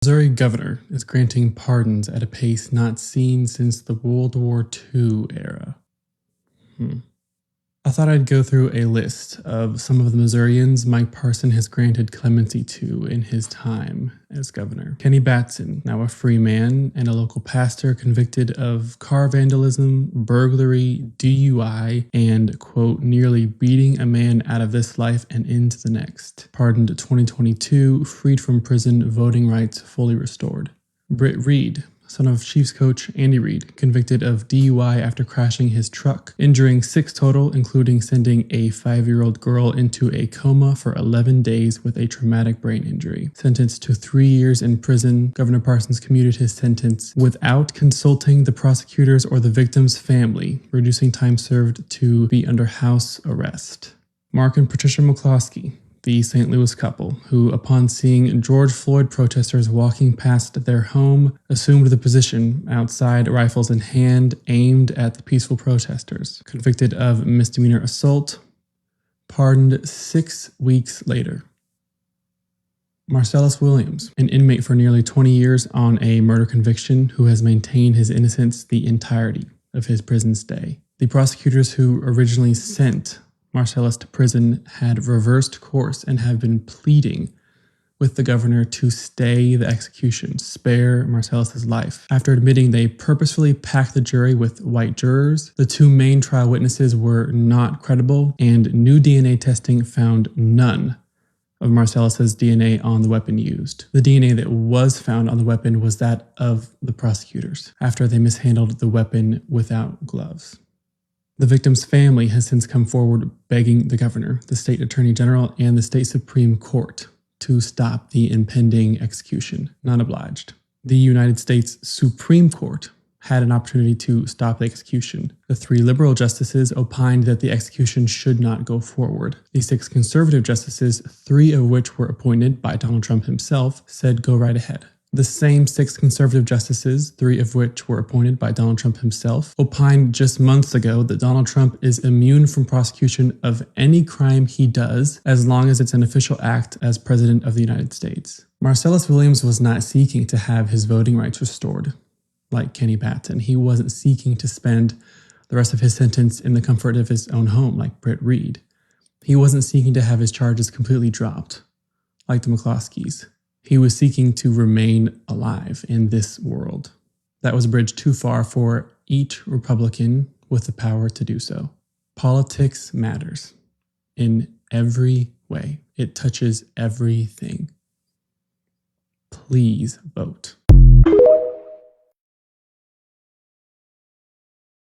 Missouri governor is granting pardons at a pace not seen since the World War II era. I thought I'd go through a list of some of the Missourians Mike Parson has granted clemency to in his time as governor. Kenny Batson, now a free man and a local pastor, convicted of car vandalism, burglary, DUI, and, quote, nearly beating a man out of this life and into the next. Pardoned 2022, freed from prison, voting rights fully restored. Britt Reed, son of Chiefs coach Andy Reid, convicted of DUI after crashing his truck, injuring 6 total, including sending a 5-year-old girl into a coma for 11 days with a traumatic brain injury. Sentenced to 3 years in prison, Governor Parsons commuted his sentence without consulting the prosecutors or the victim's family, reducing time served to be under house arrest. Mark and Patricia McCloskey, the St. Louis couple, who, upon seeing George Floyd protesters walking past their home, assumed the position outside, rifles in hand, aimed at the peaceful protesters. Convicted of misdemeanor assault, pardoned 6 weeks later. Marcellus Williams, an inmate for nearly 20 years on a murder conviction, who has maintained his innocence the entirety of his prison stay. The prosecutors who originally sent Marcellus to prison had reversed course and have been pleading with the governor to stay the execution, spare Marcellus's life. After admitting they purposefully packed the jury with white jurors, the 2 main trial witnesses were not credible, and new DNA testing found none of Marcellus's DNA on the weapon used. The DNA that was found on the weapon was that of the prosecutors, after they mishandled the weapon without gloves. The victim's family has since come forward begging the governor, the state attorney general, and the state Supreme Court to stop the impending execution. Not obliged. The United States Supreme Court had an opportunity to stop the execution. The 3 liberal justices opined that the execution should not go forward. The 6 conservative justices, 3 of which were appointed by Donald Trump himself, said go right ahead. The same 6 conservative justices, 3 of which were appointed by Donald Trump himself, opined just months ago that Donald Trump is immune from prosecution of any crime he does as long as it's an official act as President of the United States. Marcellus Williams was not seeking to have his voting rights restored like Kenny Batson. He wasn't seeking to spend the rest of his sentence in the comfort of his own home like Britt Reed. He wasn't seeking to have his charges completely dropped like the McCloskeys. He was seeking to remain alive in this world. That was a bridge too far for each Republican with the power to do so. Politics matters in every way. It touches everything. Please vote.